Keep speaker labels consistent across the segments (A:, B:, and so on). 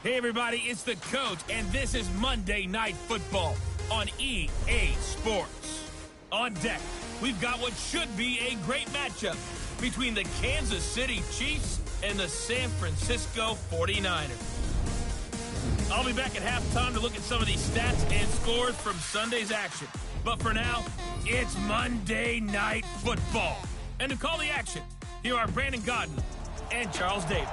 A: Hey, everybody, it's the coach, and this is Monday Night Football on EA Sports. On deck, we've got what should be a great matchup between the Kansas City Chiefs and the San Francisco 49ers. I'll be back at halftime to look at some of these stats and scores from Sunday's action. But for now, it's Monday Night Football. And to call the action, here are Brandon Godden and Charles Davis.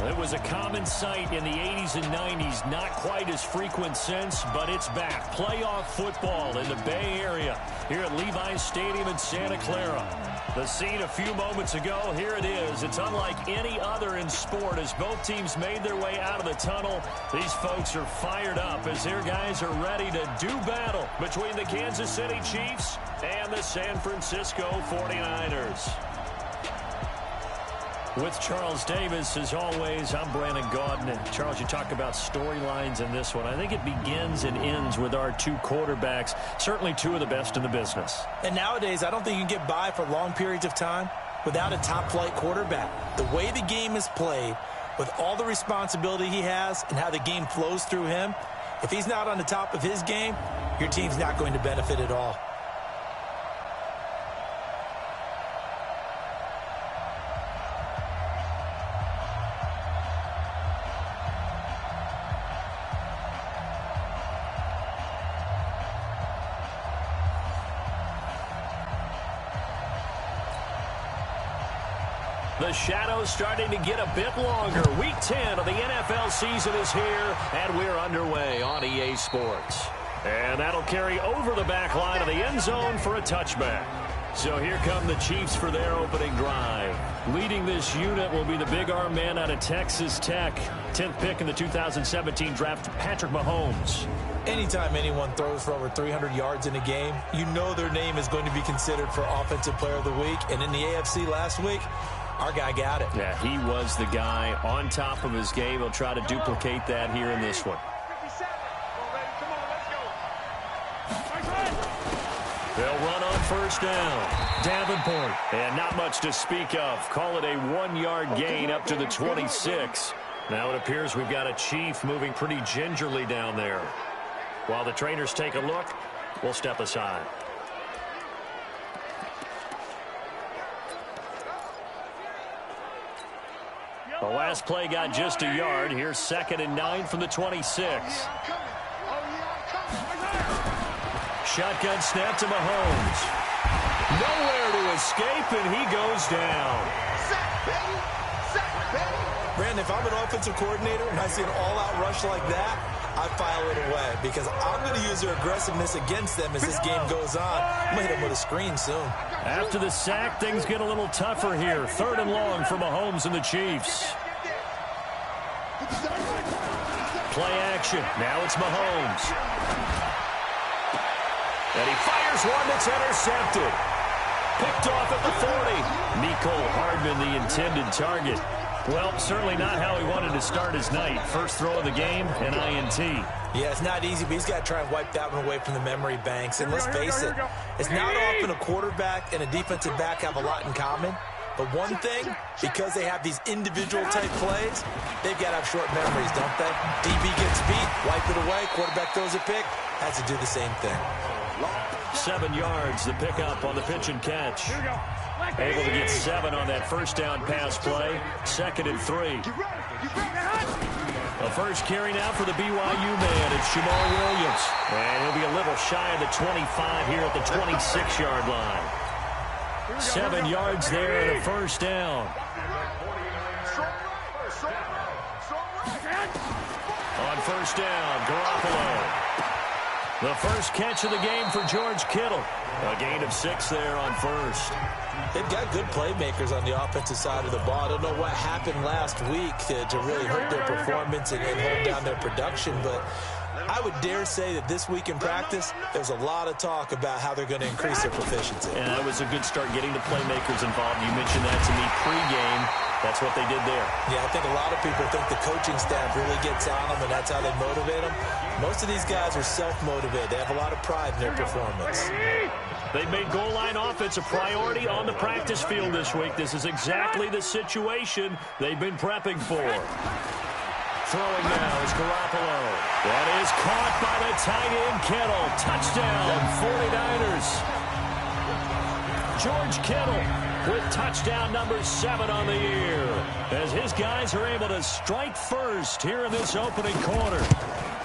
B: It was a common sight in the 80s and 90s, not quite as frequent since, but it's back. Playoff football in the Bay Area here at Levi's Stadium in Santa Clara. The scene a few moments ago, here it is. It's unlike any other in sport as both teams made their way out of the tunnel. These folks are fired up as their guys are ready to do battle between the Kansas City Chiefs and the San Francisco 49ers. With Charles Davis, as always, I'm Brandon Godden. And Charles, you talk about storylines in this one. I think it begins and ends with our two quarterbacks, certainly two of the best in the business.
C: And nowadays, I don't think you can get by for long periods of time without a top-flight quarterback. The way the game is played, with all the responsibility he has and how the game flows through him, if he's not on the top of his game, your team's not going to benefit at all.
B: The shadow's starting to get a bit longer. Week 10 of the NFL season is here, and we're underway on EA Sports. And that'll carry over the back line of the end zone for a touchback. So here come the Chiefs for their opening drive. Leading this unit will be the big arm man out of Texas Tech. 10th pick in the 2017 draft, Patrick Mahomes.
C: Anytime anyone throws for over 300 yards in a game, you know their name is going to be considered for Offensive Player of the Week. And in the AFC last week, our guy got it.
B: Yeah, he was the guy on top of his game. He'll try to duplicate that here in this one. They'll run on first down. Davenport. And not much to speak of. Call it a 1-yard gain up to the 26. Now it appears we've got a Chief moving pretty gingerly down there. While the trainers take a look, we'll step aside. The last play got just a yard. Here's 2nd and 9 from the 26. Shotgun snap to Mahomes. Nowhere to escape, and he goes down.
C: Brandon, if I'm an offensive coordinator and I see an all-out rush like that, I file it away because I'm going to use their aggressiveness against them as this game goes on. I'm going to hit them with a screen soon.
B: After the sack, things get a little tougher here. 3rd and long for Mahomes and the Chiefs. Play action. Now it's Mahomes. And he fires one that's intercepted. Picked off at the 40. Mecole Hardman, the intended target. Well, certainly not how he wanted to start his night. First throw of the game, an INT.
C: Yeah, it's not easy, but he's got to try and wipe that one away from the memory banks. And let's face it, it's not often a quarterback and a defensive back have a lot in common. But one thing, because they have these individual type plays, they've got to have short memories, don't they? DB gets beat, wipe it away, quarterback throws a pick, has to do the same thing.
B: 7 yards, the pickup on the pitch and catch. Able to get 7 on that first down pass play. 2nd and 3. The first carry now for the BYU man. It's Jamal Williams. And he'll be a little shy of the 25 here at the 26-yard line. 7 yards there and a first down. On first down, Garoppolo. The first catch of the game for George Kittle. A gain of 6 there on first.
C: They've got good playmakers on the offensive side of the ball. I don't know what happened last week to really hurt their performance and hold down their production, but I would dare say that this week in practice, there's a lot of talk about how they're going to increase their proficiency.
B: And that was a good start getting the playmakers involved. You mentioned that to me pregame. That's what they did there.
C: Yeah, I think a lot of people think the coaching staff really gets on them, and that's how they motivate them. Most of these guys are self-motivated. They have a lot of pride in their performance.
B: They've made goal line offense a priority on the practice field this week. This is exactly the situation they've been prepping for. Throwing now is Garoppolo. That is caught by the tight end, Kittle. Touchdown, 49ers. George Kittle with touchdown number 7 on the year, as his guys are able to strike first here in this opening quarter.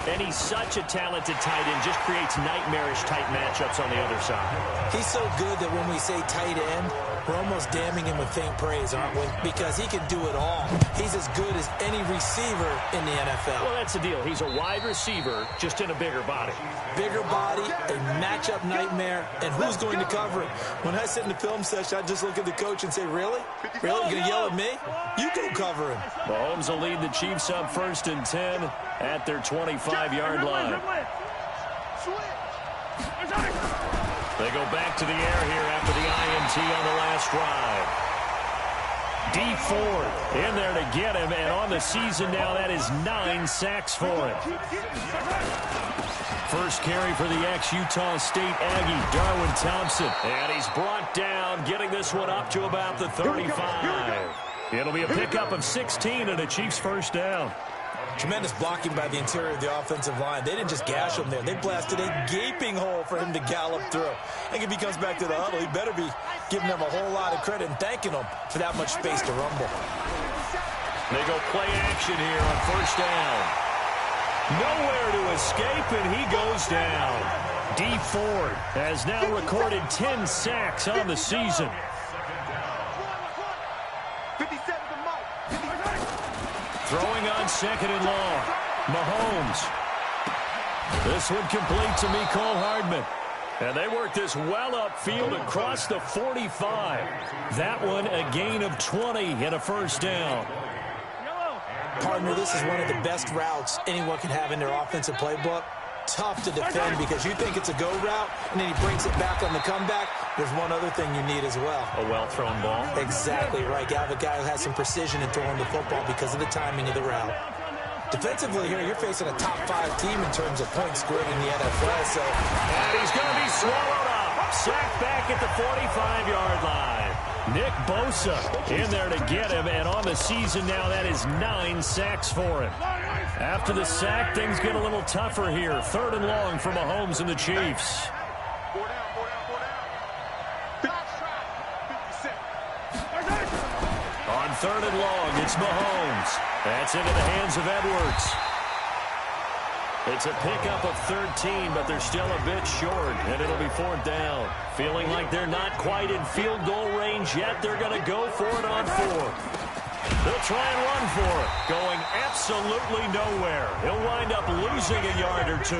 B: And he's such a talented tight end, just creates nightmarish-type matchups on the other side.
C: He's so good that when we say tight end, we're almost damning him with faint praise, aren't we? Because he can do it all. He's as good as any receiver in the NFL.
B: Well, that's the deal. He's a wide receiver, just in a bigger body.
C: Bigger body, a matchup nightmare, and who's going to cover it? When I sit in the film session, I just look at the coach and say, really? Really? You're going to yell at me? You go cover him.
B: Mahomes will lead the Chiefs up 1st and 10 at their 25-yard line. They go back to the air here after the INT on the last drive. D Ford in there to get him, and on the season now, that is 9 sacks for him. First carry for the ex-Utah State Aggie, Darwin Thompson. And he's brought down, getting this one up to about the 35. It'll be a pickup of 16 and a Chiefs first down.
C: Tremendous blocking by the interior of the offensive line. They didn't just gash him there. They blasted a gaping hole for him to gallop through. I think if he comes back to the huddle, he better be giving them a whole lot of credit and thanking them for that much space to rumble.
B: They go play action here on first down. Nowhere to escape, and he goes down. D Ford has now recorded 10 sacks on the season. Throwing on 2nd and long. Mahomes. This one complete to Mecole Hardman. And they work this well upfield across the 45. That one a gain of 20 and a first down.
C: Partner, this is one of the best routes anyone can have in their offensive playbook. Tough to defend because you think it's a go route, and then he brings it back on the comeback. There's one other thing you need as well.
B: A well-thrown ball.
C: Exactly right. You have a guy who has some precision in throwing the football because of the timing of the route. Defensively here, you're facing a top 5 team in terms of points scored in the NFL.
B: And he's going to be swallowed up. Sacked back at the 45-yard line. Nick Bosa in there to get him, and on the season now, that is 9 sacks for him. After the sack, things get a little tougher here. 3rd and long for Mahomes and the Chiefs. On 3rd and long, it's Mahomes. That's into the hands of Edwards. It's a pickup of 13, but they're still a bit short, and it'll be 4th down. Feeling like they're not quite in field goal range yet, they're going to go for it on 4th. They'll try and run for it, going absolutely nowhere. He'll wind up losing a yard or 2.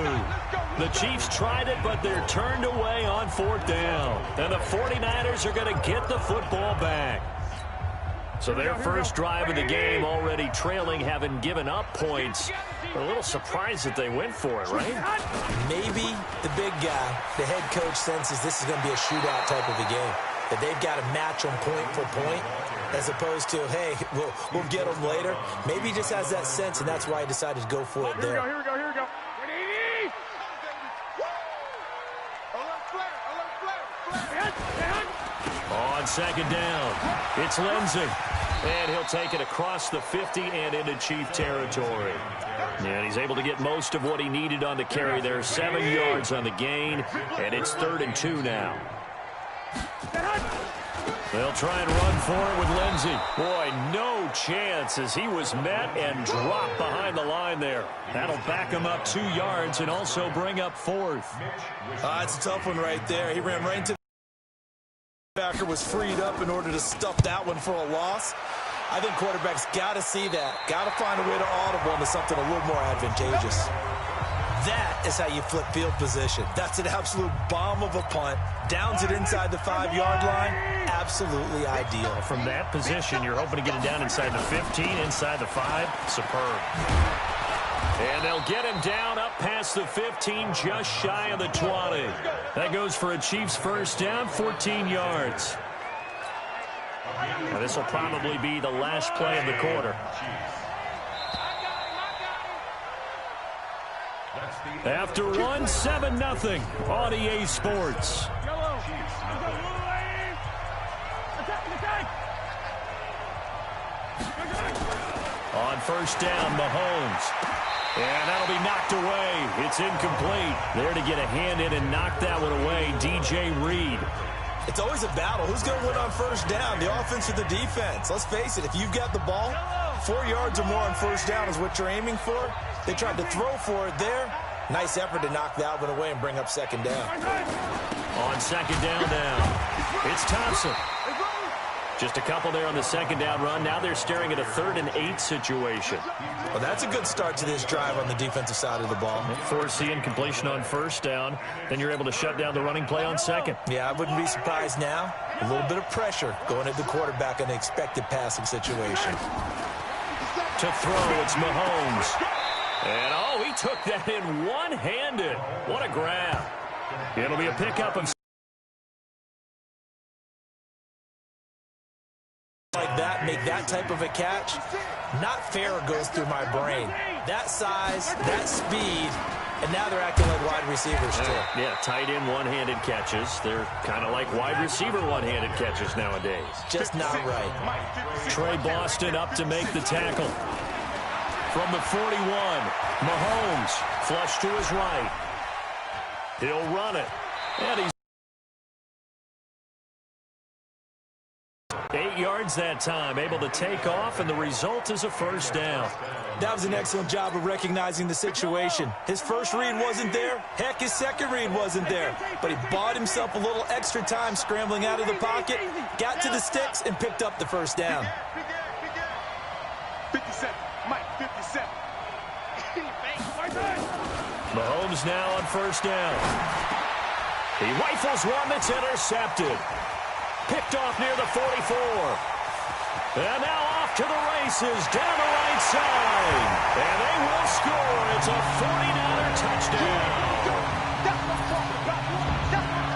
B: The Chiefs tried it, but they're turned away on 4th down. And the 49ers are going to get the football back. So their first drive of the game already trailing, having given up points. They're a little surprised that they went for it, right?
C: Maybe the big guy, the head coach, senses this is going to be a shootout type of a game. That they've got to match them point for point, as opposed to, hey, we'll get them later. Maybe he just has that sense, and that's why he decided to go for it there.
D: Here we go.
B: On 2nd down, it's Lindsey. And he'll take it across the 50 and into Chief territory. And he's able to get most of what he needed on the carry there. 7 yards on the gain, and it's 3rd and 2 now. They'll try and run for it with Lindsey. Boy, no chance as he was met and dropped behind the line there. That'll back him up 2 yards and also bring up 4th.
C: It's a tough one right there. He ran right into the backer, was freed up in order to stuff that one for a loss. I think quarterbacks got to see that. Got to find a way to audible into something a little more advantageous. That is how you flip field position. That's an absolute bomb of a punt. Downs it inside the 5-yard line. Absolutely ideal.
B: From that position, you're hoping to get it down inside the 15, inside the 5. Superb. And they'll get him down up past the 15, just shy of the 20. That goes for a Chiefs first down, 14 yards. Now, this will probably be the last play of the quarter. After one, 7-0 on EA Sports. On first down, Mahomes. And that'll be knocked away. It's incomplete. There to get a hand in and knock that one away, DJ Reed.
C: It's always a battle. Who's going to win on first down, the offense or the defense? Let's face it, if you've got the ball, 4 yards or more on first down is what you're aiming for. They tried to throw for it there. Nice effort to knock that one away and bring up second down.
B: On second down now, it's Thompson. Just a couple there on the second down run. Now they're staring at a 3rd and 8 situation.
C: Well, that's a good start to this drive on the defensive side of the ball.
B: Force the incompletion on first down. Then you're able to shut down the running play on second.
C: Yeah, I wouldn't be surprised now. A little bit of pressure going at the quarterback in an expected passing situation.
B: To throw, it's Mahomes. And, oh, he took that in one-handed. What a grab. It'll be a pickup of
C: like that, make that type of a catch. Not fair goes through my brain. That size, that speed, and now they're acting like wide receivers too.
B: Yeah, tight end one-handed catches. They're kind of like wide receiver one-handed catches nowadays.
C: Just not right.
B: Trey Boston up to make the tackle. From the 41, Mahomes flush to his right. He'll run it. And he's 8 yards that time, able to take off, and the result is a first down.
C: That was an excellent job of recognizing the situation. His first read wasn't there. Heck, his second read wasn't there. But he bought himself a little extra time scrambling out of the pocket, got to the sticks, and picked up the first down.
D: 57, Mike, 57.
B: Mahomes now on first down. He rifles one that's intercepted. Picked off near the 44. And now off to the races down the right side. And they will score. It's a 49er touchdown.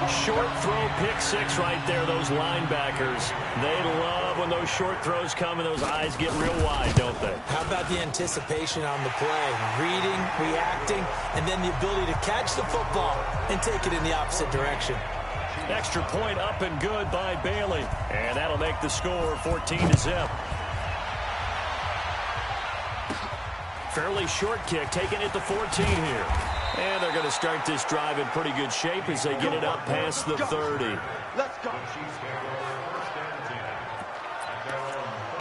B: Short throw, pick six right there, those linebackers. They love when those short throws come and those eyes get real wide, don't they?
C: How about the anticipation on the play? Reading, reacting, and then the ability to catch the football and take it in the opposite direction.
B: Extra point up and good by Bailey. And that'll make the score 14-0. Fairly short kick, taking it to 14 here. And they're going to start this drive in pretty good shape as they get it up past the 30.
D: Let's go.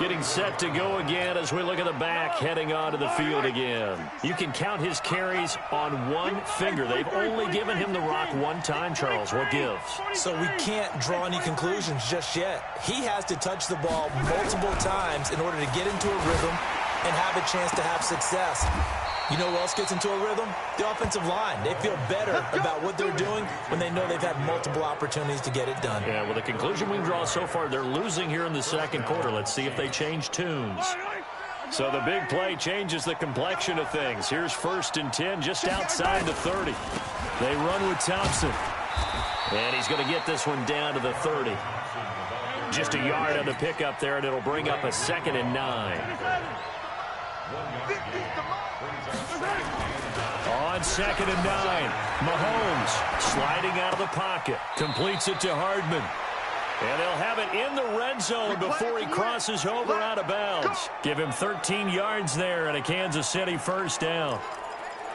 B: Getting set to go again as we look at the back, heading onto the field again. You can count his carries on one finger. They've only given him the rock one time, Charles. What gives?
C: So we can't draw any conclusions just yet. He has to touch the ball multiple times in order to get into a rhythm and have a chance to have success. You know who else gets into a rhythm? The offensive line. They feel better about what they're doing when they know they've had multiple opportunities to get it done.
B: Yeah, well, the conclusion we can draw so far, they're losing here in the second quarter. Let's see if they change tunes. So the big play changes the complexion of things. Here's 1st and 10 just outside the 30. They run with Thompson. And he's going to get this one down to the 30. Just a yard on the pickup there, and it'll bring up a 2nd and 9. On 2nd and 9, Mahomes sliding out of the pocket, completes it to Hardman. And they'll have it in the red zone before he crosses over out of bounds. Give him 13 yards there and a Kansas City first down.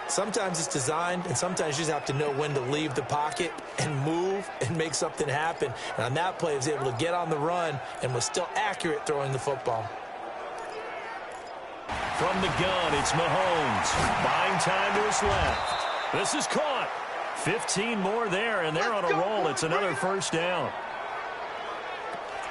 C: Sometimes it's designed, and sometimes you just have to know when to leave the pocket and move and make something happen. And on that play, he was able to get on the run and was still accurate throwing the football.
B: From the gun, it's Mahomes. Buying time to his left. This is caught. 15 more there, and they're on a roll. It's another first down.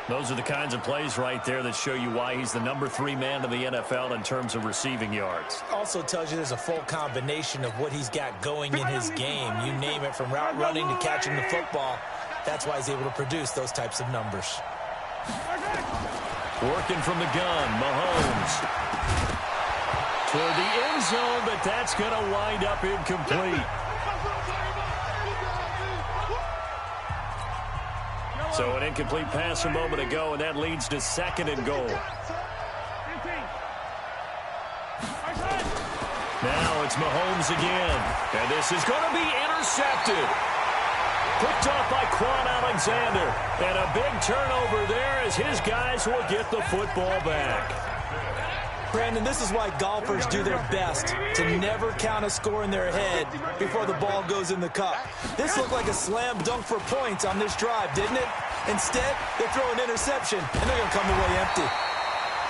B: Those are the kinds of plays right there that show you why he's the number 3 man in the NFL in terms of receiving yards.
C: Also tells you there's a full combination of what he's got going in his game. You name it, from route running to catching the football. That's why he's able to produce those types of numbers.
B: Working from the gun, Mahomes. Toward the end zone, but that's going to wind up incomplete. So an incomplete pass a moment ago, and that leads to 2nd and goal. Now it's Mahomes again, and this is going to be intercepted. Picked off by Quan Alexander, and a big turnover there as his guys will get the football back.
C: Brandon, this is why golfers do their best to never count a score in their head before the ball goes in the cup. This looked like a slam dunk for points on this drive, didn't it? Instead, they throw an interception, and they're going to come away empty.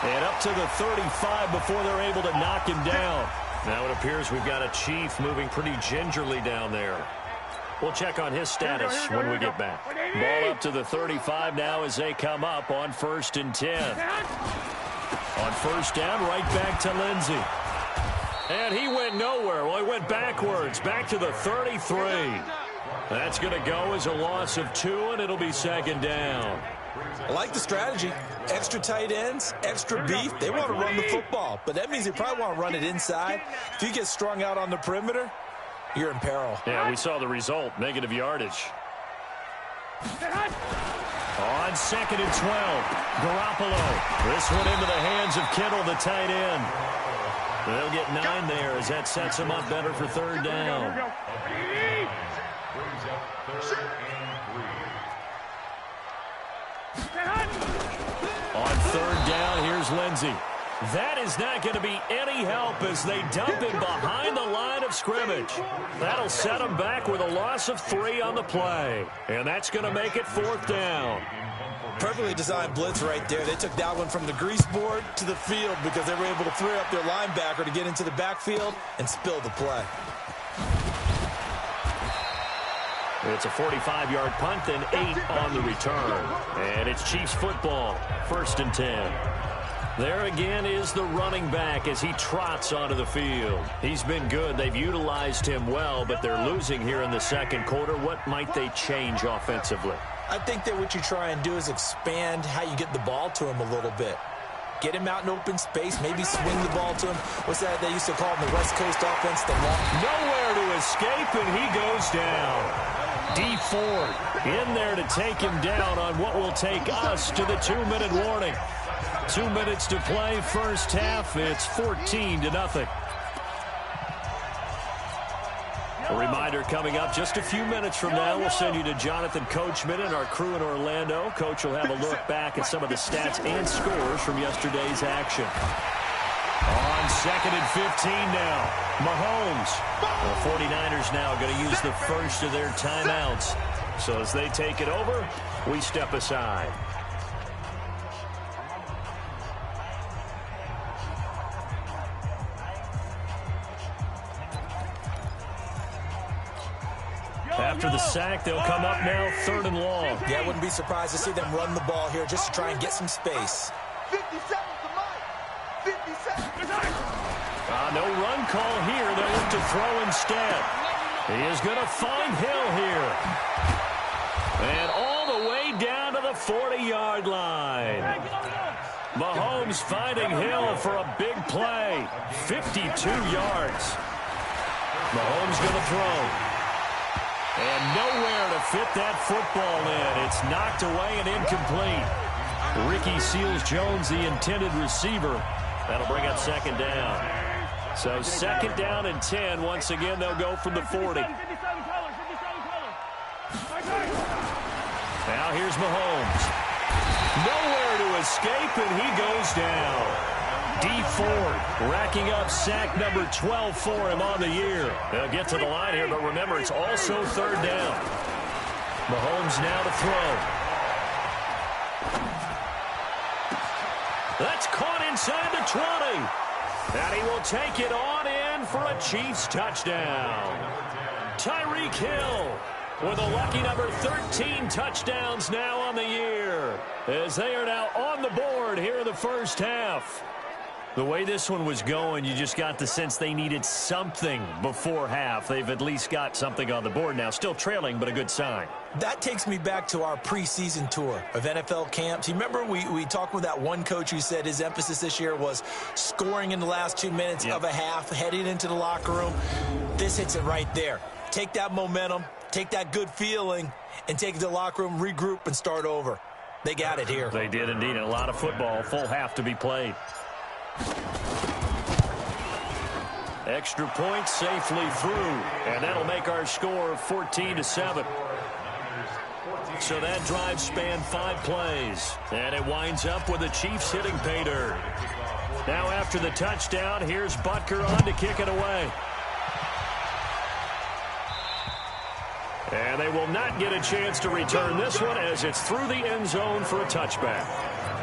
B: And up to the 35 before they're able to knock him down. Now it appears we've got a Chief moving pretty gingerly down there. We'll check on his status when we get back. Ball up to the 35 now as they come up on 1st and 10. On 1st down, right back to Lindsey. And he went nowhere. Well, he went backwards, back to the 33. That's going to go as a loss of 2, and it'll be 2nd down.
C: I like the strategy. Extra tight ends, extra beef. They want to run the football, but that means they probably want to run it inside. If you get strung out on the perimeter, you're in peril.
B: Yeah, we saw the result, negative yardage. On 2nd and 12, Garoppolo. This one into the hands of Kittle, the tight end. They'll get 9 there as that sets them up better for 3rd down. On 3rd down, here's Lindsey. That is not going to be any help as they dump him behind the line of scrimmage. That'll set him back with a loss of 3 on the play. And that's going to make it 4th down.
C: Perfectly designed blitz right there. They took that one from the grease board to the field because they were able to free up their linebacker to get into the backfield and spill the play.
B: It's a 45-yard punt, then 8 on the return. And it's Chiefs football, 1st and 10. There again is the running back as he trots onto the field. He's been good. They've utilized him well, but they're losing here in the 2nd quarter. What might they change offensively?
C: I think that what you try and do is expand how you get the ball to him a little bit. Get him out in open space, maybe swing the ball to him. What's that they used to call him, the West Coast offense? The long.
B: Nowhere to escape, and he goes down. D Ford in there to take him down on what will take us to the 2-minute warning. 2 minutes to play, 1st half. It's 14-0. A reminder coming up just a few minutes from now. We'll send you to Jonathan Coachman and our crew in Orlando. Coach will have a look back at some of the stats and scores from yesterday's action. On 2nd and 15 now, Mahomes. The 49ers now going to use the first of their timeouts. So as they take it over, we step aside. After the sack, they'll come up now 3rd and long.
C: Yeah, I wouldn't be surprised to see them run the ball here just to try and get some space.
D: 50 seconds to Mike. 50 seconds.
B: No run call here. They'll look to throw instead. He is going to find Hill here. And all the way down to the 40-yard line. Mahomes finding Hill for a big play. 52 yards. Mahomes going to throw. And nowhere to fit that football in. It's knocked away and incomplete. Ricky Seals-Jones, the intended receiver. That'll bring up 2nd down. So 2nd down and 10. Once again, they'll go from the 40. Now here's Mahomes. Nowhere to escape, and he goes down. D Ford racking up sack number 12 for him on the year. They'll get to the line here, but remember, it's also 3rd down. Mahomes now to throw. That's caught inside the 20. And he will take it on in for a Chiefs touchdown. Tyreek Hill with a lucky number 13 touchdowns now on the year, as they are now on the board here in the 1st half. The way this one was going, you just got the sense they needed something before half. They've at least got something on the board now. Still trailing, but a good sign.
C: That takes me back to our preseason tour of NFL camps. You remember we talked with that one coach who said his emphasis this year was scoring in the last 2 minutes of a half, heading into the locker room. This hits it right there. Take that momentum, take that good feeling, and take it to the locker room, regroup, and start over. They got it here.
B: They did indeed. A lot of football, full half to be played. Extra point safely through, and that'll make our score 14-7. So that drive spanned 5 plays. And it winds up with the Chiefs hitting pay dirt. Now after the touchdown, here's Butker on to kick it away. And they will not get a chance to return this one as it's through the end zone for a touchback.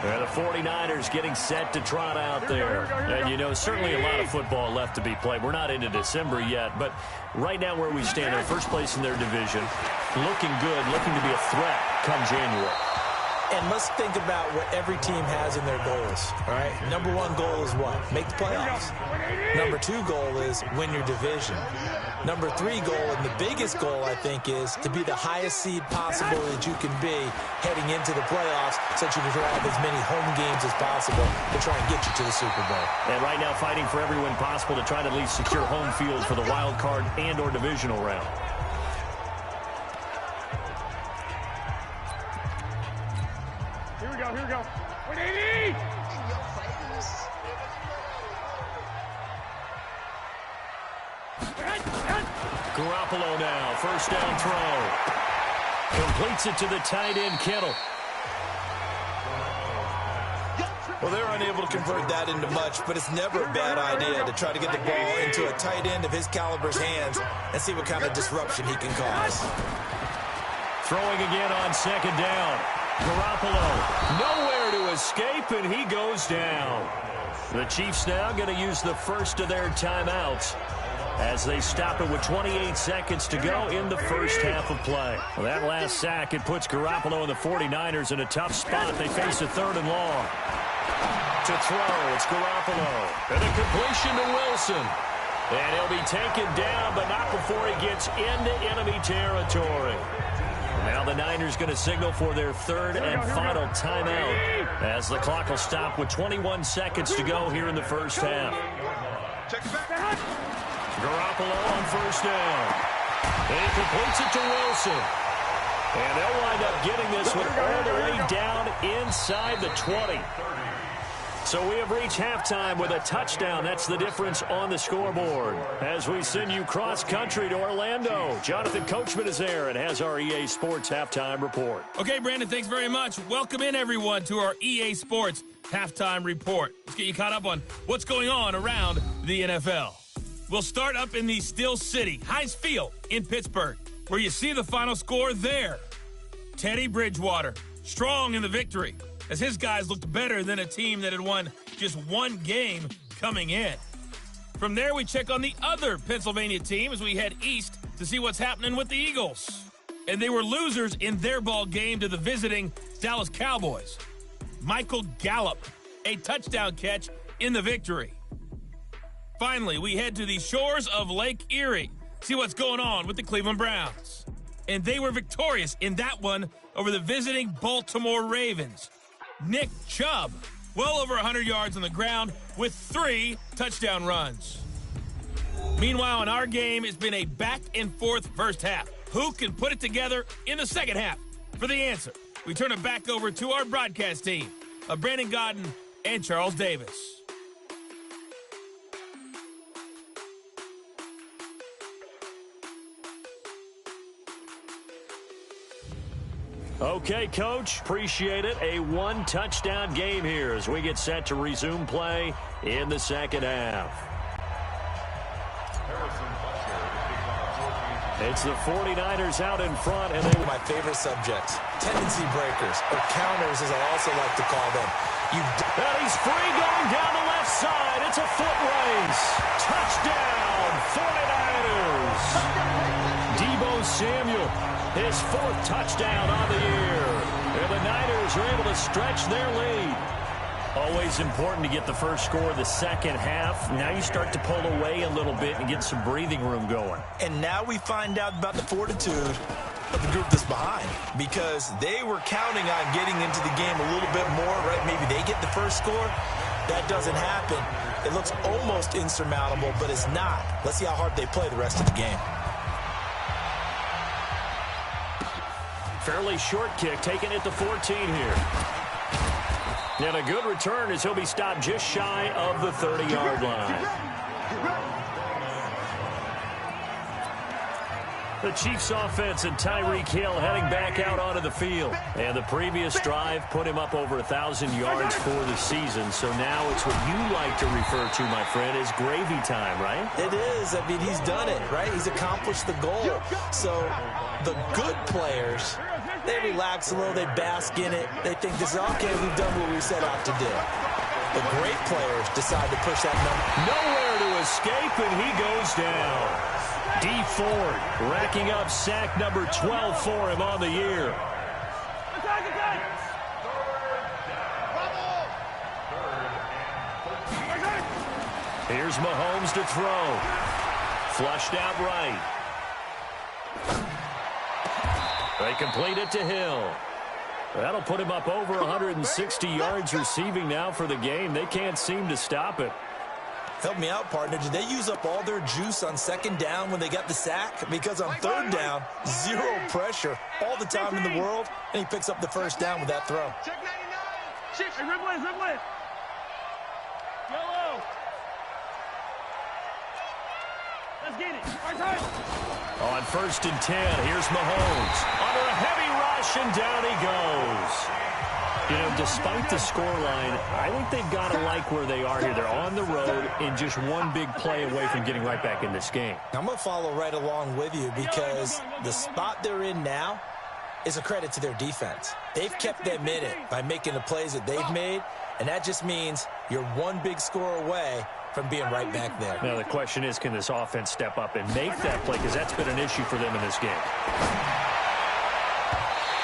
B: And the 49ers getting set to trot out there. And, you know, certainly a lot of football left to be played. We're not into December yet, but right now where we stand, they're first place in their division. Looking good, looking to be a threat come January.
C: And let's think about what every team has in their goals, all right? Number 1 goal is what? Make the playoffs. Number 2 goal is win your division. Number 3 goal, and the biggest goal, I think, is to be the highest seed possible that you can be heading into the playoffs so that you can have as many home games as possible to try and get you to the Super Bowl.
B: And right now fighting for every win possible to try to at least secure home field for the wild card and or divisional round.
E: Here we go. 180!
B: Garoppolo now, first down throw. Completes it to the tight end, Kittle.
C: Well, they're unable to convert that into much, but it's never a bad idea to try to get the ball into a tight end of his caliber's hands and see what kind of disruption he can cause.
B: Throwing again on second down. Garoppolo nowhere to escape, and he goes down. The Chiefs now going to use the first of their timeouts as they stop it with 28 seconds to go in the first half of play. Well, that last sack, it puts Garoppolo and the 49ers in a tough spot. They face a 3rd and long. To throw, it's Garoppolo. And a completion to Wilson. And he'll be taken down, but not before he gets into enemy territory. Now the Niners going to signal for their 3rd and final timeout as the clock will stop with 21 seconds to go here in the first half. Garoppolo on first down. And he completes it to Wilson. And they'll wind up getting this one all the way down inside the 20. So we have reached halftime with a touchdown. That's the difference on the scoreboard. As we send you cross-country to Orlando, Jonathan Coachman is there and has our EA Sports Halftime Report.
A: Okay, Brandon, thanks very much. Welcome in, everyone, to our EA Sports Halftime Report. Let's get you caught up on what's going on around the NFL. We'll start up in the Steel City, Heinz Field in Pittsburgh, where you see the final score there. Teddy Bridgewater, strong in the victory, as his guys looked better than a team that had won just 1 game coming in. From there, we check on the other Pennsylvania team as we head east to see what's happening with the Eagles. And they were losers in their ball game to the visiting Dallas Cowboys. Michael Gallup, a touchdown catch in the victory. Finally, we head to the shores of Lake Erie, see what's going on with the Cleveland Browns. And they were victorious in that one over the visiting Baltimore Ravens. Nick Chubb, well over 100 yards on the ground with 3 touchdown runs. Meanwhile, in our game, it's been a back-and-forth first half. Who can put it together in the second half? For the answer, we turn it back over to our broadcast team of Brandon Godden and Charles Davis.
B: Okay, Coach, appreciate it. A 1-touchdown game here as we get set to resume play in the second half. It's the 49ers out in front, and they...
C: My favorite subjects, tendency breakers, or counters as I also like to call them.
B: And he's free going down the left side. It's a foot race. Touchdown, 49ers. Deebo Samuel, his 4th touchdown on the year. And the Niners are able to stretch their lead. Always important to get the first score of the second half. Now you start to pull away a little bit and get some breathing room going.
C: And now we find out about the fortitude of the group that's behind, because they were counting on getting into the game a little bit more, right? Maybe they get the first score. That doesn't happen. It looks almost insurmountable, but it's not. Let's see how hard they play the rest of the game.
B: Fairly short kick, taken at the 14 here. And a good return as he'll be stopped just shy of the 30-yard line. The Chiefs offense and Tyreek Hill heading back out onto the field. And the previous drive put him up over 1,000 yards for the season. So now it's what you like to refer to, my friend, as gravy time, right?
C: It is. I mean, he's done it, right? He's accomplished the goal. So the good players, they relax a little. They bask in it. They think this is, okay, we've done what we set out to do. The great players decide to push that number.
B: Nowhere to escape, and he goes down. D. Ford racking up sack number 12 for him on the year. Here's Mahomes to throw. Flushed out right. They complete it to Hill. That'll put him up over 160 yards receiving now for the game. They can't seem to stop it.
C: Help me out, partner. Did they use up all their juice on second down when they got the sack? Because on third down, zero pressure, all the time in the world, and he picks up the first down with that throw.
D: Check 99. Shift. Rip. Yellow. Let's get it.
B: On 1st and 10, here's Mahomes. Under a heavy rush, and down he goes. You know, despite the scoreline, I think they've got to like where they are here. They're on the road and just one big play away from getting right back in this game.
C: I'm going to follow right along with you because the spot they're in now is a credit to their defense. They've kept them in it by making the plays that they've made, and that just means you're one big score away from being right back there.
B: Now, the question is, can this offense step up and make that play? Because that's been an issue for them in this game.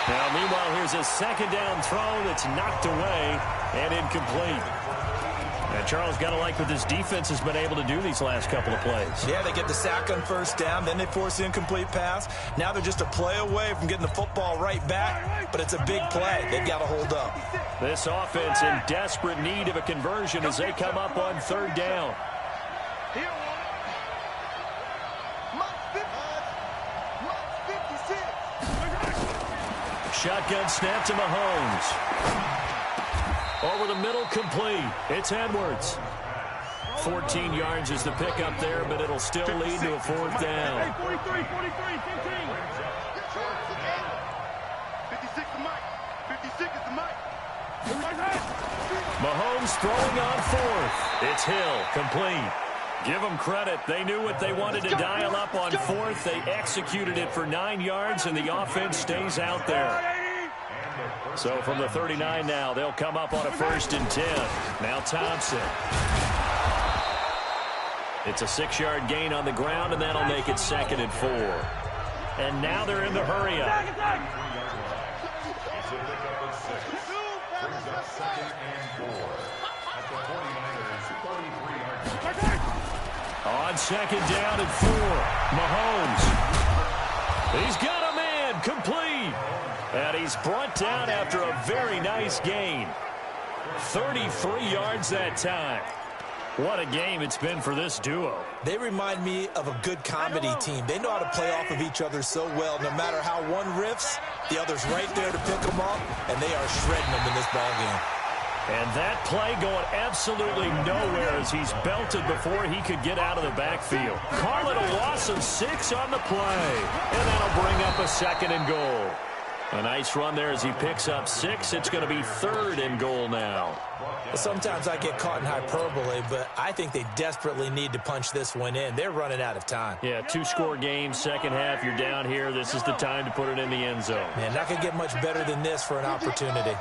B: Now, meanwhile, here's a second down throw that's knocked away and incomplete. And Charles, got to like what this defense has been able to do these last couple of plays.
C: Yeah, they get the sack on first down, then they force the incomplete pass. Now they're just a play away from getting the football right back, but it's a big play. They've got to hold up.
B: This offense in desperate need of a conversion as they come up on third down. Shotgun snap to Mahomes. Over the middle, complete. It's Edwards. 14 yards is the pickup there, but it'll still lead to a fourth down.
D: 43, 15. 56 to Mike. 56 is the Mike.
B: Mahomes throwing on fourth. It's Hill, complete. Give them credit. They knew what they wanted to dial up on fourth. They executed it for 9 yards, and the offense stays out there. So from the 39 now, they'll come up on a 1st and 10. Now Thompson. It's a 6-yard gain on the ground, and that'll make it 2nd and 4. And now they're in the hurry-up. On 2nd down and 4, Mahomes. He's got a man, complete. And he's brought down after a very nice gain. 33 yards that time. What a game it's been for this duo.
C: They remind me of a good comedy team. They know how to play off of each other so well. No matter how one riffs, the other's right there to pick them up, and they are shredding them in this ballgame.
B: And that play going absolutely nowhere as he's belted before he could get out of the backfield. Call it a loss of 6 on the play. And that'll bring up a 2nd and goal. A nice run there as he picks up 6. It's going to be 3rd and goal now.
C: Sometimes I get caught in hyperbole, but I think they desperately need to punch this one in. They're running out of time.
B: Yeah, 2-score game, second half. You're down here. This is the time to put it in the end zone.
C: Man, not going to get much better than this for an opportunity.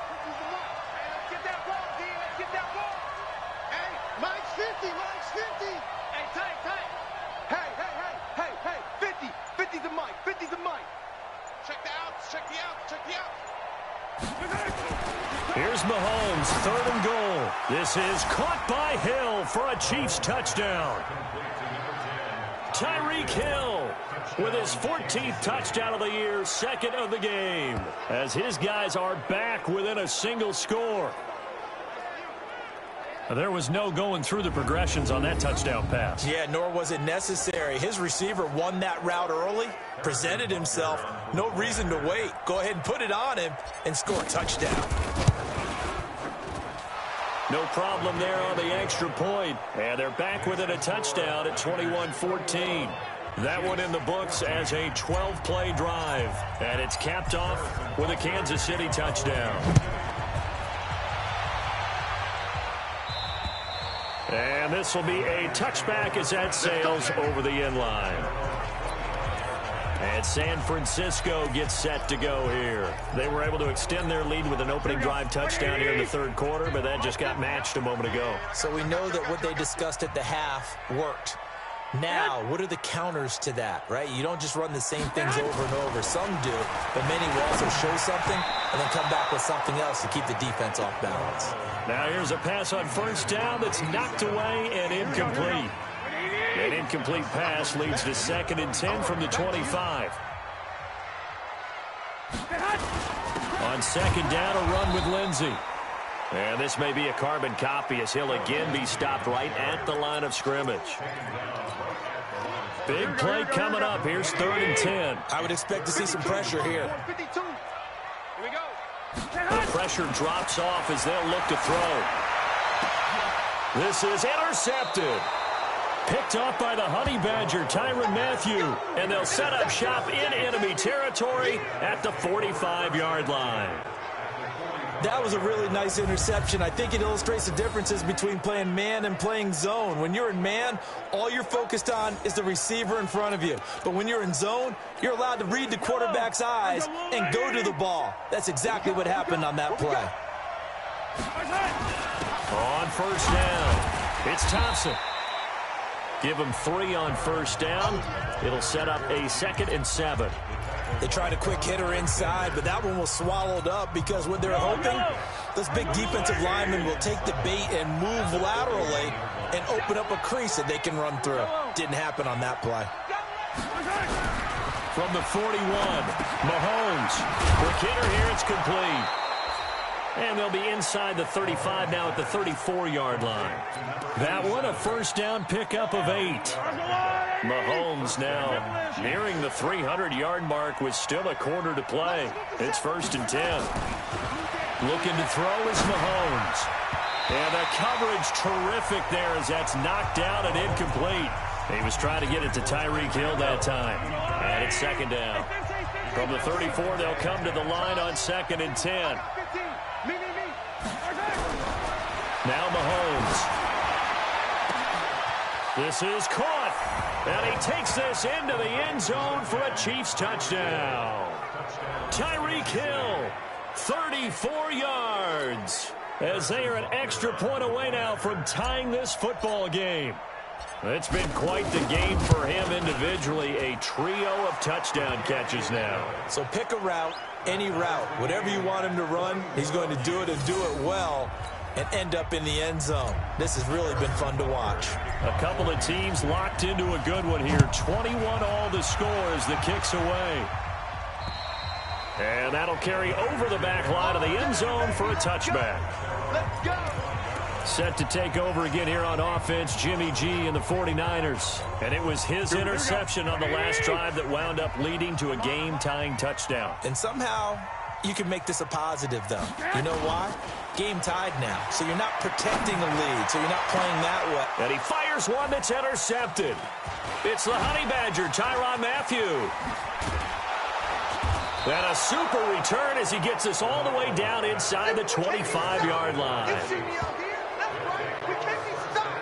B: Here's Mahomes, 3rd and goal. This is caught by Hill for a Chiefs touchdown. Tyreek Hill with his 14th touchdown of the year, 2nd of the game, as his guys are back within a single score. There was no going through the progressions on that touchdown pass.
C: Yeah, nor was it necessary. His receiver won that route early, presented himself. No reason to wait. Go ahead and put it on him and score a touchdown.
B: No problem there on the extra point. And they're back within a touchdown at 21-14. That one in the books as a 12-play drive. And it's capped off with a Kansas City touchdown. And this will be a touchback as that sails over the end line. And San Francisco gets set to go here. They were able to extend their lead with an opening drive touchdown here in the third quarter, but that just got matched a moment ago.
C: So we know that what they discussed at the half worked. Now, what are the counters to that, right? You don't just run the same things over and over. Some do, but many will also show something and then come back with something else to keep the defense off balance.
B: Now here's a pass on first down that's knocked away and incomplete. An incomplete pass leads to 2nd and 10 from the 25. On 2nd down, a run with Lindsey. And this may be a carbon copy as he'll again be stopped right at the line of scrimmage. Big play coming up. Here's 3rd and 10.
C: I would expect to see some pressure here.
B: The pressure drops off as they'll look to throw. This is intercepted. Picked off by the Honey Badger, Tyrann Mathieu. And they'll set up shop in enemy territory at the 45-yard line.
C: That was a really nice interception. I think it illustrates the differences between playing man and playing zone. When you're in man, all you're focused on is the receiver in front of you. But when you're in zone, you're allowed to read the quarterback's eyes and go to the ball. That's exactly what happened on that play.
B: On first down, it's Thompson. Give him 3 on first down. It'll set up a 2nd and 7.
C: They tried a quick hitter inside, but that one was swallowed up because what they're hoping, those big defensive linemen will take the bait and move laterally and open up a crease that they can run through. Didn't happen on that play.
B: From the 41, Mahomes. Quick hitter here, it's complete. And they'll be inside the 35 now at the 34-yard line. That one, a first down pickup of 8. Mahomes now nearing the 300-yard mark with still a quarter to play. It's 1st and 10. Looking to throw is Mahomes. And the coverage terrific there as that's knocked down and incomplete. He was trying to get it to Tyreek Hill that time. And it's 2nd down. From the 34, they'll come to the line on 2nd and 10. Now Mahomes. This is caught. And he takes this into the end zone for a Chiefs touchdown. Tyreek Hill, 34 yards. As they are an extra point away now from tying this football game. It's been quite the game for him individually. A trio of touchdown catches now.
C: So pick a route, any route. Whatever you want him to run, he's going to do it and do it well and end up in the end zone. This has really been fun to watch.
B: A couple of teams locked into a good one here. 21 all the score as the kick's away. And that'll carry over the back line of the end zone for a touchback.
D: Let's go.
B: Set to take over again here on offense, Jimmy G and the 49ers. And it was his interception on the last drive that wound up leading to a game-tying touchdown.
C: And somehow you can make this a positive, though. You know why? Game tied now, so you're not protecting the lead, so you're not playing that way.
B: And he fires one that's intercepted. It's the Honey Badger, Tyrann Mathieu. And a super return as he gets us all the way down inside the 25-yard line.
D: You see me out here? That's right. We can't be stopped.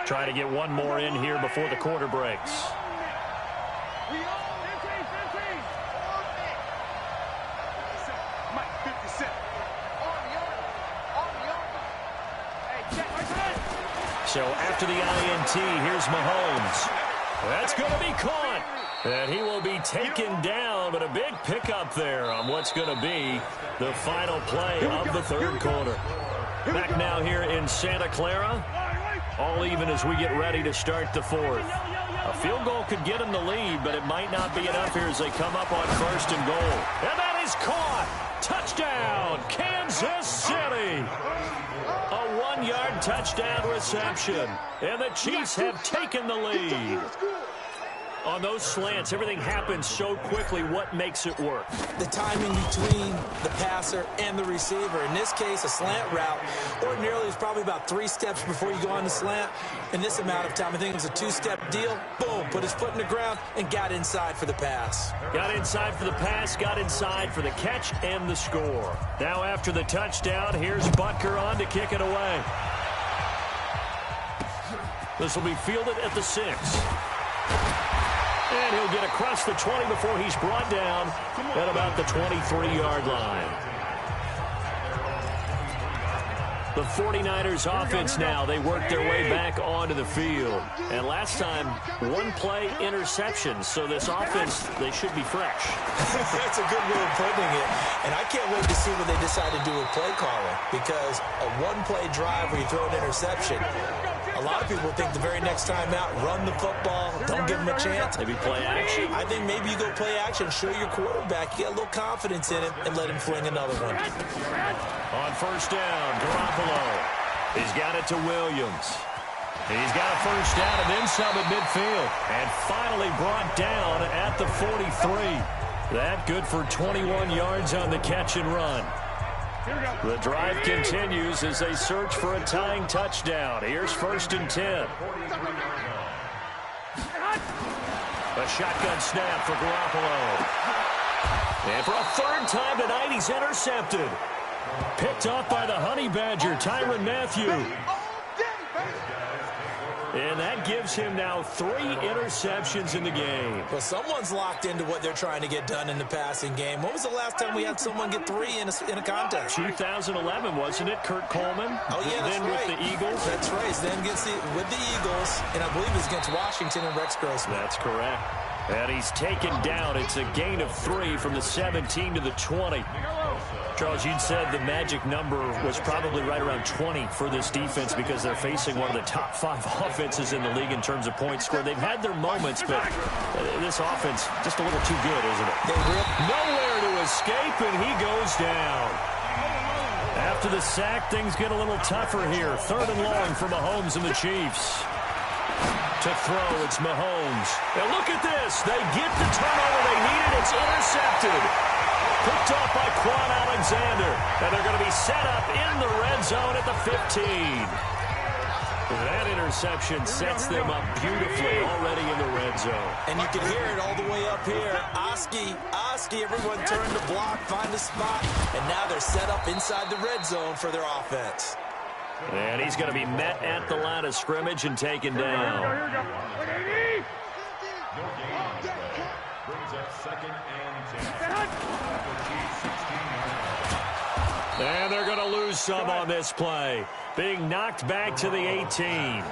B: Try to get one more in here before the quarter breaks. So after the INT, here's Mahomes. That's going to be caught. And he will be taken down, but a big pickup there on what's going to be the final play of the third quarter. Back now here in Santa Clara. All even as we get ready to start the fourth. A field goal could get them the lead, but it might not be enough here as they come up on 1st and goal. And that is caught. Touchdown, Kansas City! A 1-yard touchdown reception, and the Chiefs have taken the lead. On those slants, everything happens so quickly. What makes it work?
C: The timing between the passer and the receiver. In this case, a slant route ordinarily is probably about 3 steps before you go on the slant. In this amount of time, I think it was a 2-step deal. Boom, put his foot in the ground and got inside for the pass.
B: Got inside for the pass, got inside for the catch and the score. Now after the touchdown, here's Butker on to kick it away. This will be fielded at the 6. And he'll get across the 20 before he's brought down at about the 23-yard line. The 49ers offense now, they work their way back onto the field. And last time, 1-play interception. So this offense, they should be fresh.
C: That's a good way of putting it. And I can't wait to see what they decide to do with play calling. Because a 1-play drive where you throw an interception, a lot of people think the very next time out, run the football, don't give him a chance.
B: Maybe play action.
C: I think maybe you go play action, show your quarterback, you get a little confidence in him, and let him fling another one.
B: On first down, Garoppolo. He's got it to Williams. He's got a first down and then some at midfield. And finally brought down at the 43. That good for 21 yards on the catch and run. The drive continues as they search for a tying touchdown. Here's first and 10. A shotgun snap for Garoppolo. And for a 3rd time tonight, he's intercepted. Picked off by the Honey Badger, Tyrann Mathieu. And that gives him now 3 interceptions in the game.
C: Well, someone's locked into what they're trying to get done in the passing game. When was the last time we had someone get 3 in a contest?
B: 2011, wasn't it? Kurt Coleman?
C: Oh, yeah, that's
B: then
C: right.
B: With the Eagles?
C: That's right. Then with the Eagles, and I believe it's against Washington and Rex Grossman.
B: That's correct. And he's taken down. It's a gain of 3 from the 17 to the 20. Charles, you'd said the magic number was probably right around 20 for this defense because they're facing one of the top 5 offenses in the league in terms of points scored. They've had their moments, but this offense just a little too good, isn't it? Nowhere to escape, and he goes down. After the sack, things get a little tougher here. 3rd and long for Mahomes and the Chiefs. To throw, it's Mahomes. Now look at this. They get the turnover they needed. It's intercepted. Picked off by Quan Alexander. And they're going to be set up in the red zone at the 15. That interception sets them up beautifully already in the red zone.
C: And you can hear it all the way up here. Oski, everyone turned to block, find a spot. And now they're set up inside the red zone for their offense.
B: And he's going to be met at the line of scrimmage and taken down. And they're going to lose some on this play. Being knocked back to the 18. A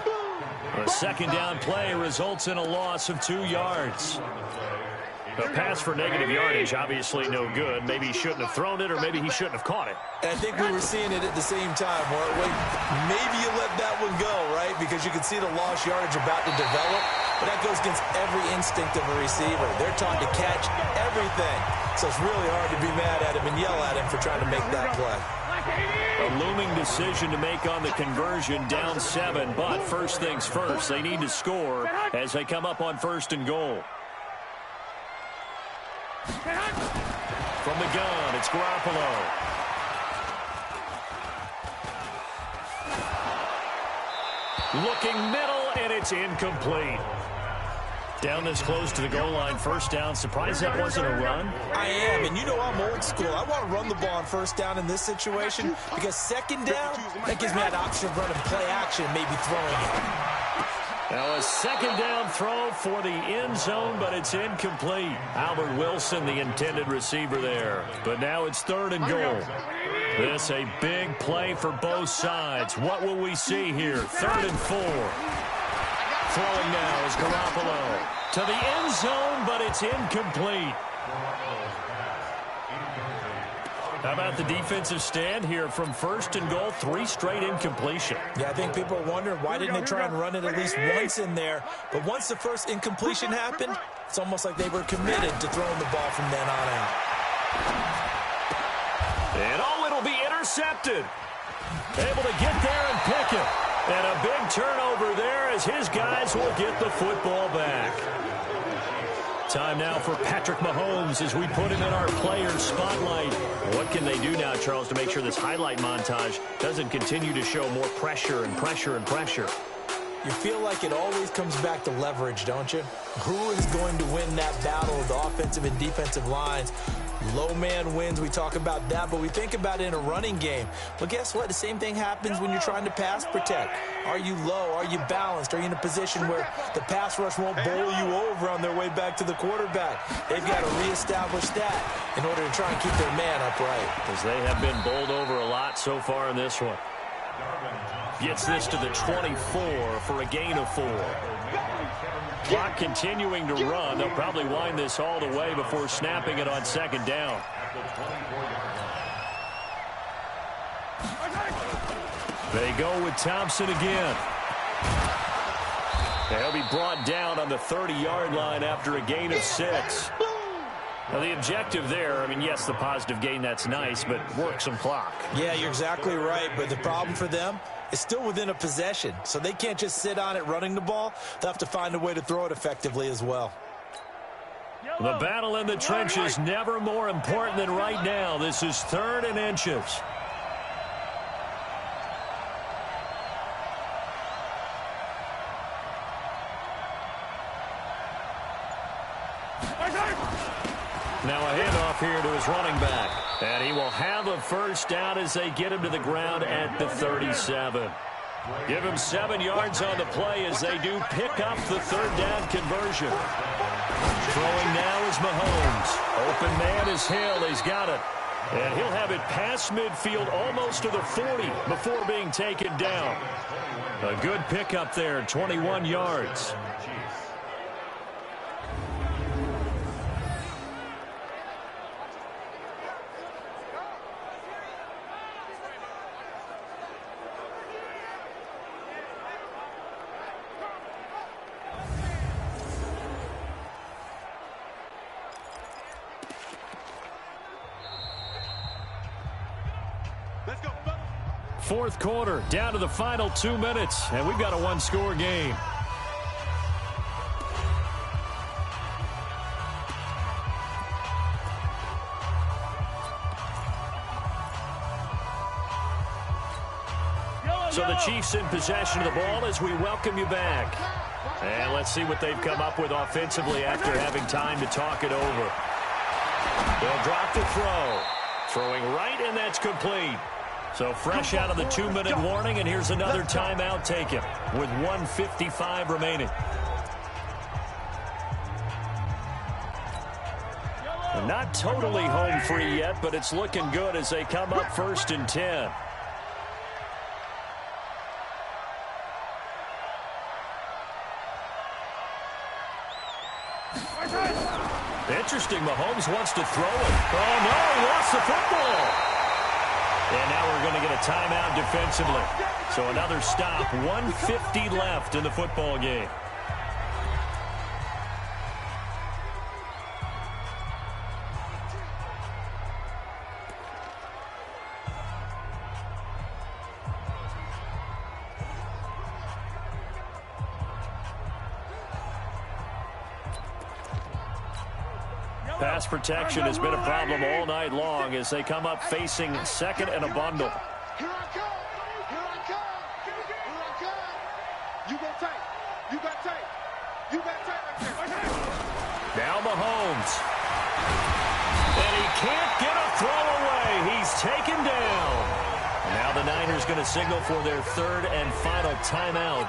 B: 2nd down play results in a loss of 2 yards. A pass for negative yardage, obviously no good. Maybe he shouldn't have thrown it, or maybe he shouldn't have caught it.
C: And I think we were seeing it at the same time. Maybe you let that one go, right? Because you can see the lost yardage about to develop. But that goes against every instinct of a receiver. They're taught to catch everything. So it's really hard to be mad at him and yell at him for trying to make that play.
B: A looming decision to make on the conversion, down 7. But first things first, they need to score as they come up on 1st and goal. From the gun, it's Garoppolo. Looking middle, and it's incomplete. Down this close to the goal line, 1st down. Surprised that wasn't a run?
C: I am, and you know I'm old school. I want to run the ball on 1st down in this situation because 2nd down, that gives me that option of running play action, maybe throwing it.
B: Now a 2nd down throw for the end zone, but it's incomplete. Albert Wilson, the intended receiver there. But now it's 3rd and goal. This a big play for both sides. What will we see here? 3rd and 4. Throwing now is Garoppolo. To the end zone, but it's incomplete. How about the defensive stand here from 1st and goal? 3 straight incompletion.
C: Yeah, I think people are wondering why didn't they try and run it at least once in there. But once the first incompletion happened, it's almost like they were committed to throwing the ball from then on out.
B: And oh, it'll be intercepted. Able to get there and pick it. And a big turnover there as his guys will get the football back. Time now for Patrick Mahomes as we put him in our player spotlight. What can they do now, Charles, to make sure this highlight montage doesn't continue to show more pressure and pressure and pressure?
C: You feel like it always comes back to leverage, don't you? Who is going to win that battle of the offensive and defensive lines? Low man wins. We talk about that, but we think about it in a running game. But guess what? The same thing happens when you're trying to pass protect. Are you low? Are you balanced? Are you in a position where the pass rush won't bowl you over on their way back to the quarterback? They've got to reestablish that in order to try and keep their man upright.
B: As they have been bowled over a lot so far in this one. Gets this to the 24 for a gain of 4. Clock continuing to run. They'll probably wind this all the way before snapping it on second down. They go with Thompson again. They'll be brought down on the 30-yard line after a gain of 6. Now, the objective there, I mean, yes, the positive gain, that's nice, but work some clock.
C: Yeah, you're exactly right, but the problem for them is still within a possession, so they can't just sit on it running the ball. They'll have to find a way to throw it effectively as well.
B: The battle in the trenches never more important than right now. This is 3rd and inches. Now a handoff here to his running back. And he will have a first down as they get him to the ground at the 37. Give him 7 yards on the play as they do pick up the 3rd down conversion. Throwing now is Mahomes. Open man is Hill. He's got it. And he'll have it past midfield almost to the 40 before being taken down. A good pickup there, 21 yards. Fourth quarter, down to the final 2 minutes, and we've got a one-score game. So the Chiefs in possession of the ball as we welcome you back. And let's see what they've come up with offensively after having time to talk it over. They'll drop the throw. Throwing right, and that's complete. So fresh out of the 2-minute warning, and here's another timeout taken with 1:55 remaining. And not totally home free yet, but it's looking good as they come up 1st and 10. Interesting, Mahomes wants to throw it. Oh, no, he lost the football. And now we're going to get a timeout defensively. So another stop, 1:50 left in the football game. Pass protection has been a problem all night long as they come up facing 2nd and a bundle.
D: Here I come. Here I come. Here I come. You got tape. You got tape. You got tape right there.
B: Now Mahomes. And he can't get a throw away. He's taken down. Now the Niners going to signal for their 3rd and final timeout,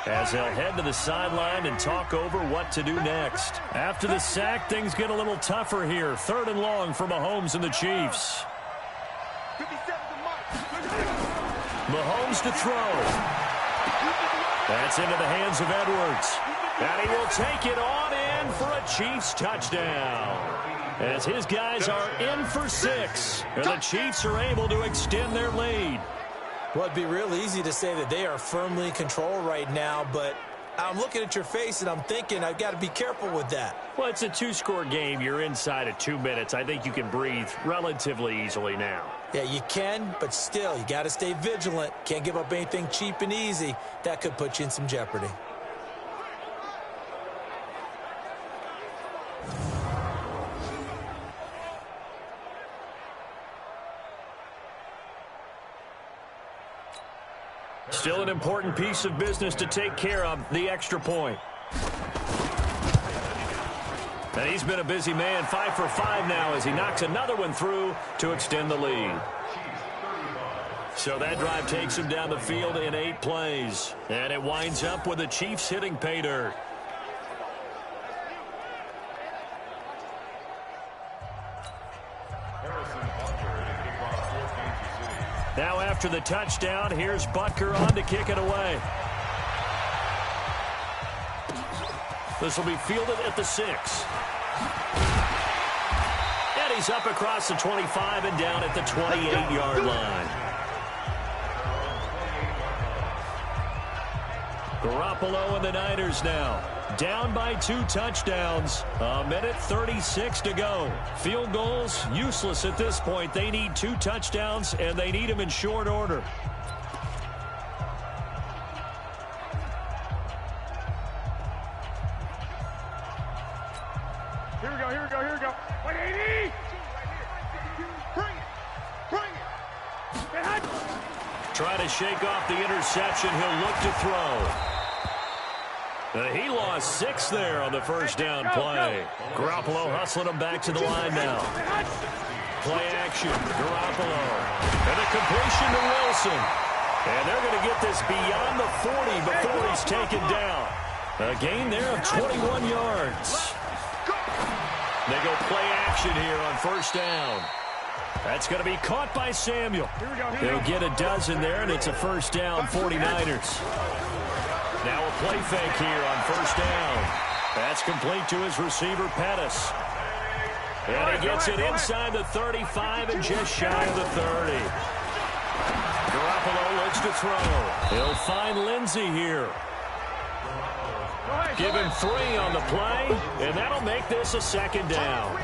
B: as they'll head to the sideline and talk over what to do next. After the sack, things get a little tougher here. 3rd and long for Mahomes and the Chiefs. Mahomes to throw. That's into the hands of Edwards. And he will take it on in for a Chiefs touchdown, as his guys are in for 6. And the Chiefs are able to extend their lead.
C: Well, it'd be real easy to say that they are firmly in control right now, but I'm looking at your face, and I'm thinking I've got to be careful with that.
B: Well, it's a two-score game. You're inside of 2 minutes. I think you can breathe relatively easily now.
C: Yeah, you can, but still, you got to stay vigilant. Can't give up anything cheap and easy. That could put you in some jeopardy.
B: Still an important piece of business to take care of, the extra point. And he's been a busy man, 5 for 5 now as he knocks another one through to extend the lead. So that drive takes him down the field in 8 plays. And it winds up with the Chiefs hitting pay dirt. Now after the touchdown, here's Butker on to kick it away. This will be fielded at the 6. And he's up across the 25 and down at the 28-yard line. Garoppolo and the Niners now. Down by 2 touchdowns. 1:36 to go. Field goals, useless at this point. They need 2 touchdowns, and they need them in short order.
D: Here we go, here we go, here we go. 180! Bring it!
B: Trying to shake off the interception. He'll look to throw. He lost 6 there on the first down play. Garoppolo hustling him back to the line now. Play action, Garoppolo. And a completion to Wilson. And they're going to get this beyond the 40 before he's taken down. A gain there of 21 yards. They go play action here on first down. That's going to be caught by Samuel. They'll get a dozen there, and it's a first down, 49ers. Now a play fake here on first down. That's complete to his receiver, Pettis. And he gets it inside the 35 and just shy of the 30. Garoppolo looks to throw. He'll find Lindsey here. Give him 3 on the play, and that'll make this a second down.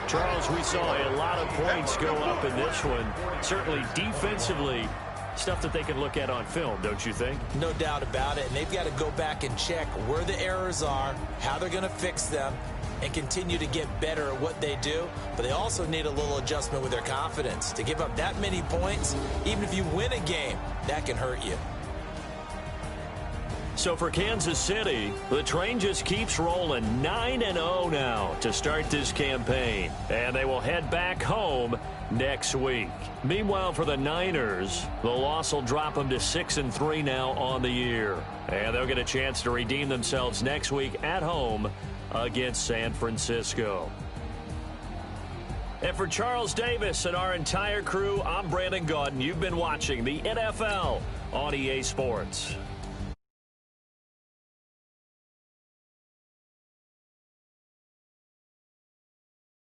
B: Charles, we saw a lot of points go up in this one. Certainly defensively, stuff that they can look at on film, don't you think?
C: No doubt about it, and they've got to go back and check where the errors are, how they're going to fix them, and continue to get better at what they do. But they also need a little adjustment with their confidence. To give up that many points, even if you win a game, that can hurt you.
B: So for Kansas City, the train just keeps rolling. 9-0 now to start this campaign. And they will head back home next week. Meanwhile, for the Niners, the loss will drop them to 6-3 now on the year. And they'll get a chance to redeem themselves next week at home against San Francisco. And for Charles Davis and our entire crew, I'm Brandon Gaudin. You've been watching the NFL on EA Sports.